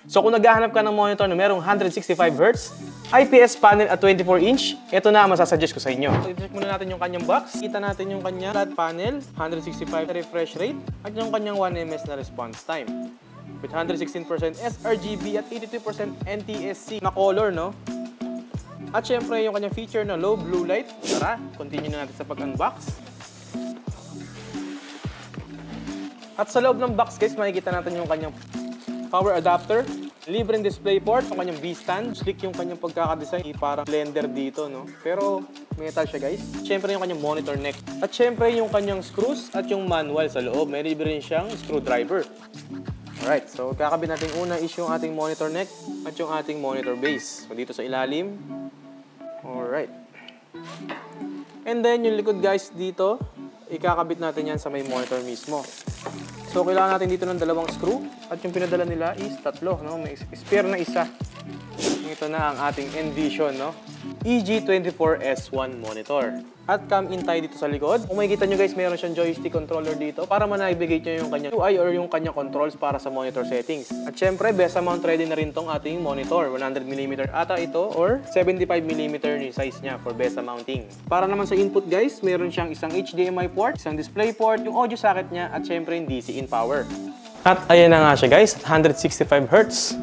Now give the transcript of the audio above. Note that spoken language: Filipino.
So kung naghahanap ka ng monitor na merong 165Hz, IPS panel at 24-inch, ito na ang masasuggest ko sa inyo. So, i-check muna natin yung kanyang box. Kita natin yung kanyang flat panel, 165 refresh rate, at yung kanyang 1ms na response time. With 116% sRGB at 82% NTSC na color, no? At syempre yung kanyang feature na low blue light. Tara, continue na natin sa pag-unbox. At sa loob ng box guys, makikita natin yung kanyang power adapter, libreng display port, yung kanyang V-stand, slick yung kanyang pagkakadesign, parang blender dito, no? Pero metal siya guys. Syempre yung kanyang monitor neck. At syempre yung kanyang screws at yung manual sa loob. May libre rin siyang screwdriver. Alright, so kakabit natin una is yung ating monitor neck at yung ating monitor base. So dito sa ilalim. Alright. And then yung likod guys dito, ikakabit natin yan sa may monitor mismo. So kailangan natin dito ng dalawang screw at yung pinadala nila is tatlo, no? May spare na isa. Ito na ang ating Envision, no? EG24S1 monitor. At come in tayo dito sa likod. Kung makikita nyo guys, mayroon siyang joystick controller dito para ma-navigate nyo yung kanyang UI or yung kanyang controls para sa monitor settings. At syempre, besa mount ready na rin tong ating monitor. 100mm ata ito or 75mm yung size niya for besa mounting. Para naman sa input guys, mayroon siyang isang HDMI port, isang display port, yung audio socket niya at syempre yung DC in power. At ayan na nga siya guys, 165Hz.